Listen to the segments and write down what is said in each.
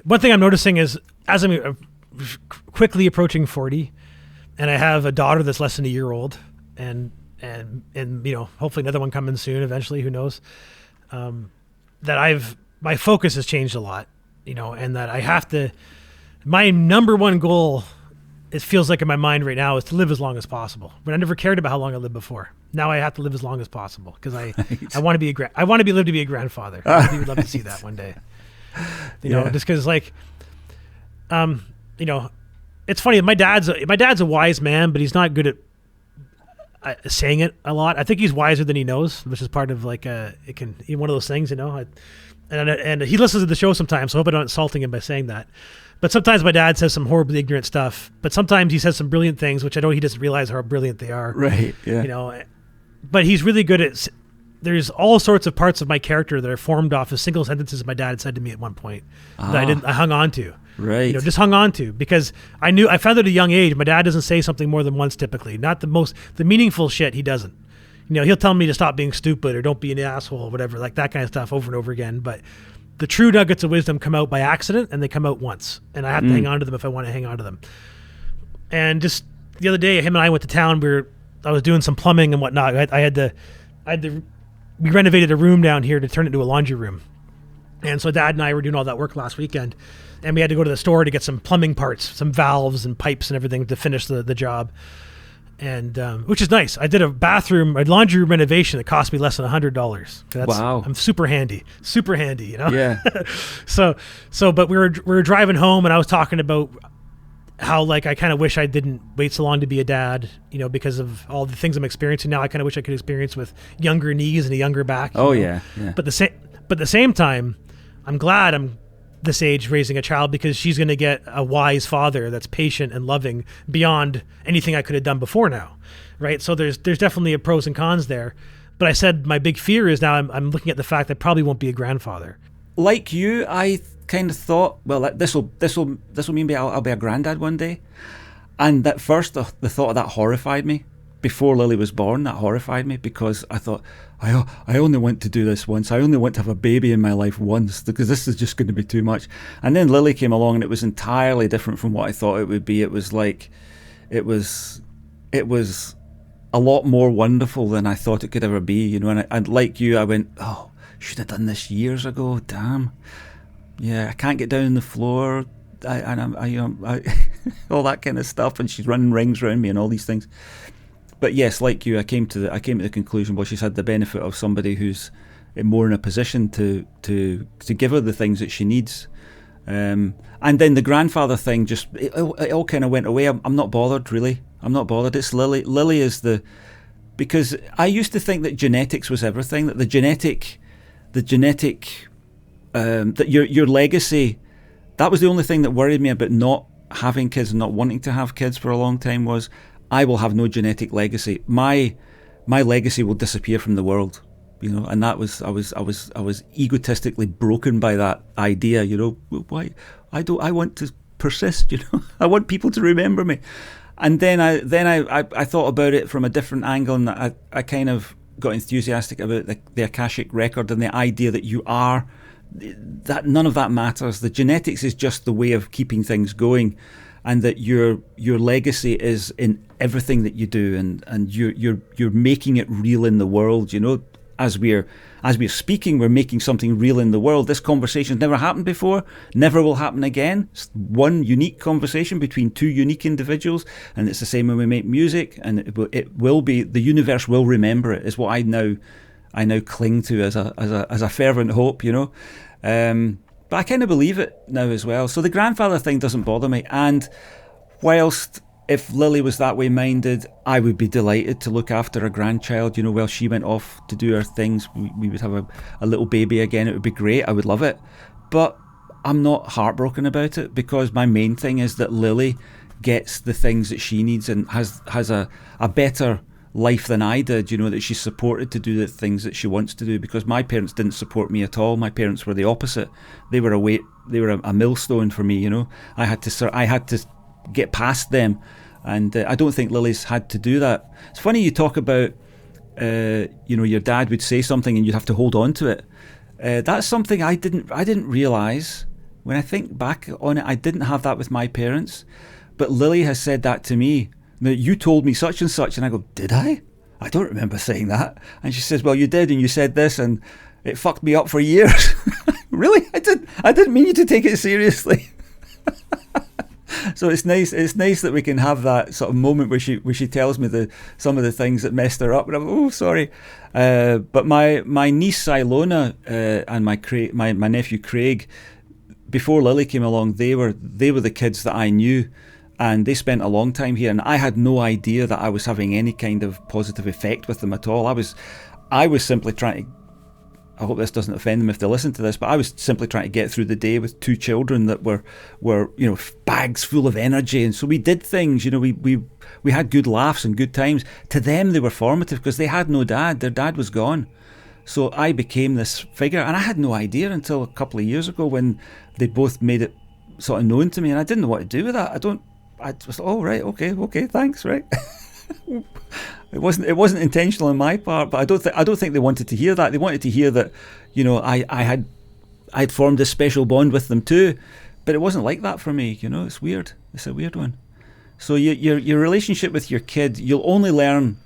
one thing I'm noticing is as I'm quickly approaching 40, and I have a daughter that's less than a year old, and hopefully another one coming soon eventually, who knows, that my focus has changed a lot, and that I have to, my number one goal, it feels like in my mind right now, is to live as long as possible. But I never cared about how long I lived before. Now I have to live as long as possible because I want to be live to be a grandfather. I would love to see that one day. Just because it's funny. My dad's a wise man, but he's not good at saying it a lot. I think he's wiser than he knows, which is part of one of those things, and he listens to the show sometimes, so I hope I'm not insulting him by saying that. But sometimes my dad says some horribly ignorant stuff, but sometimes he says some brilliant things, which I know he doesn't realize how brilliant they are. Right, yeah. But he's really good at, there's all sorts of parts of my character that are formed off of single sentences my dad had said to me at one point that I hung on to. Right. Just hung on to, because I found at a young age, my dad doesn't say something more than once typically. Not the meaningful shit he doesn't. He'll tell me to stop being stupid or don't be an asshole or whatever, like that kind of stuff over and over again. But the true nuggets of wisdom come out by accident, and they come out once, and I have to hang on to them if I want to hang on to them. And just the other day, him and I went to town. I was doing some plumbing and whatnot. We renovated a room down here to turn it into a laundry room. And so Dad and I were doing all that work last weekend, and we had to go to the store to get some plumbing parts, some valves and pipes and everything to finish the job. And which is nice. I did a laundry room renovation that cost me less than $100. Wow! I'm super handy. Yeah. But we were driving home, and I was talking about how I kind of wish I didn't wait so long to be a dad, because of all the things I'm experiencing now. I kind of wish I could experience with younger knees and a younger back. Oh yeah. But at the same time, I'm glad I'm this age raising a child, because she's going to get a wise father that's patient and loving beyond anything I could have done before now, right? So there's definitely a pros and cons there. But I said my big fear is now I'm looking at the fact that I probably won't be a grandfather. Like you, I kind of thought, well, this will mean I'll be a granddad one day. And at first, the thought of that horrified me. Before Lily was born, that horrified me, because I thought, I only want to do this once. I only want to have a baby in my life once, because this is just going to be too much. And then Lily came along, and it was entirely different from what I thought it would be. It was a lot more wonderful than I thought it could ever be, And like you, I went, oh, should have done this years ago. Damn. Yeah, I can't get down on the floor. I all that kind of stuff. And she's running rings around me and all these things. But yes, like you, I came to the conclusion, well, she's had the benefit of somebody who's more in a position to give her the things that she needs. And then the grandfather thing, it all kind of went away. I'm not bothered, really. I'm not bothered. It's Lily. Lily is because I used to think that genetics was everything, that the genetic, that your legacy, that was the only thing that worried me about not having kids and not wanting to have kids for a long time, was I will have no genetic legacy. My legacy will disappear from the world, and that was I was egotistically broken by that idea. Why I want to persist. I want people to remember me. And then I thought about it from a different angle, and I kind of got enthusiastic about the Akashic record and the idea that you are, that none of that matters. The genetics is just the way of keeping things going, and that your legacy is in everything that you do, and you're making it real in the world. As we're speaking, we're making something real in the world. This conversation's never happened before, never will happen again. It's one unique conversation between two unique individuals, and it's the same when we make music, and it will be, the universe will remember it, is what I now cling to as a fervent hope, But I kind of believe it now as well. So the grandfather thing doesn't bother me. And whilst if Lily was that way minded, I would be delighted to look after a grandchild, while she went off to do her things. We would have a little baby again. It would be great. I would love it. But I'm not heartbroken about it, because my main thing is that Lily gets the things that she needs and has a better life than I did, that she's supported to do the things that she wants to do, because my parents didn't support me at all. My parents were the opposite. They were a millstone for me, I had to get past them, and I don't think Lily's had to do that. It's funny you talk about your dad would say something and you'd have to hold on to it. That's something I didn't realise when I think back on it, I didn't have that with my parents. But Lily has said that to me. Now, you told me such and such, and I go, did I? I don't remember saying that. And she says, well, you did, and you said this, and it fucked me up for years. Really? I didn't mean you to take it seriously. So it's nice. It's nice that we can have that sort of moment where she tells me some of the things that messed her up, and I'm, oh, sorry. But my niece Ilona and my nephew Craig, before Lily came along, they were the kids that I knew, and they spent a long time here, and I had no idea that I was having any kind of positive effect with them at all. I was simply trying to, I hope this doesn't offend them if they listen to this, but I was simply trying to get through the day with two children that were bags full of energy, and so we did things. We had good laughs and good times. To them, they were formative because they had no dad. Their dad was gone. So I became this figure, and I had no idea until a couple of years ago when they both made it sort of known to me, and I didn't know what to do with that. I was like, oh, right, okay, thanks, right. It wasn't intentional on my part, but I don't think they wanted to hear that. They wanted to hear that, I'd formed this special bond with them too, but it wasn't like that for me. It's weird. It's a weird one. So your relationship with your kid, you'll only learn.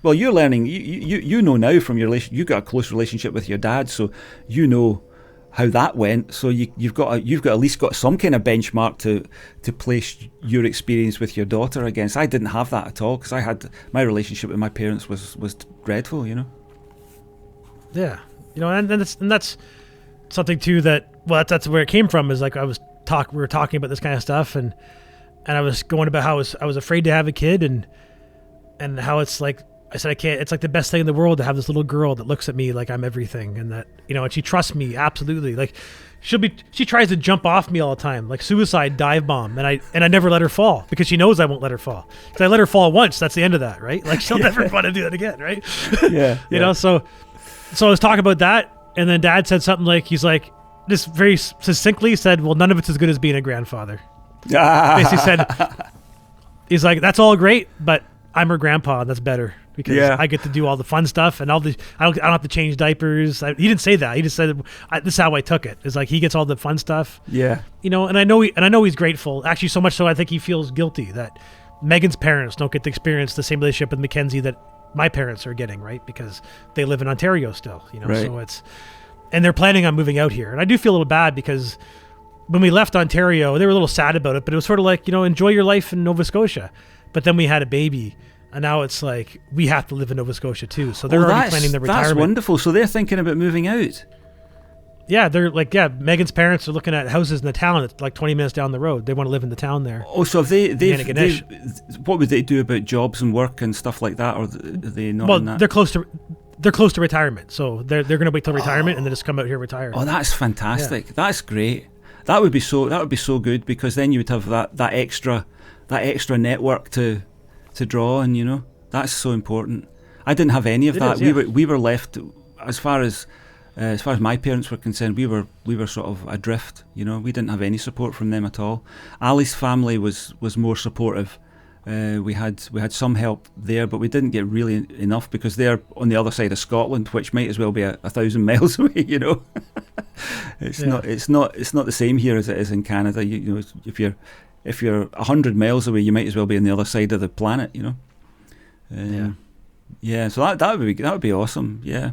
Well, you're learning. You know now from your relation. You got a close relationship with your dad, so you know how that went. So you've got at least got some kind of benchmark to place your experience with your daughter against. I didn't have that at all because I had my relationship with my parents was dreadful. Yeah, and that's something too that's where it came from. Is like we were talking about this kind of stuff, and I was going about how I was afraid to have a kid, and how it's like. I said, I can't, it's like the best thing in the world to have this little girl that looks at me like I'm everything, and that, and she trusts me absolutely. Like she tries to jump off me all the time, like suicide dive bomb. And I never let her fall because she knows I won't let her fall. Because I let her fall once, that's the end of that, right? Like she'll never want to do that again, right? Yeah. So I was talking about that, and then Dad said something like, he's like, just very succinctly said, well, none of it's as good as being a grandfather. Basically said, he's like, that's all great, but I'm her grandpa, and that's better. Because I get to do all the fun stuff, and I don't have to change diapers. He didn't say that. He just said, "This is how I took it." It's like he gets all the fun stuff. Yeah. And I know he's grateful. Actually, so much so I think he feels guilty that Megan's parents don't get to experience the same relationship with Mackenzie that my parents are getting, right? Because they live in Ontario still. Right. So and they're planning on moving out here. And I do feel a little bad because when we left Ontario, they were a little sad about it, but it was sort of like, enjoy your life in Nova Scotia. But then we had a baby. And now it's like we have to live in Nova Scotia too. So they're already planning their retirement. That's wonderful. So they're thinking about moving out. Yeah, they're like, Megan's parents are looking at houses in the town. It's like 20 minutes down the road. They want to live in the town there. Oh, so they what would they do about jobs and work and stuff like that? Or are they not? Well, in that? They're close to retirement. So they're going to wait till retirement and then just come out here retire. Oh, that's fantastic. Yeah. That's great. That would be so good because then you would have that extra network to draw, and that's so important. I didn't have any of that. We were left, as far as my parents were concerned, we were sort of adrift. We didn't have any support from them at all. Ali's family was more supportive. We had some help there, but we didn't get really enough because they're on the other side of Scotland, which might as well be 1,000 miles away. It's not the same here as it is in Canada. If you're 100 miles away, you might as well be on the other side of the planet, So that would be awesome. Yeah.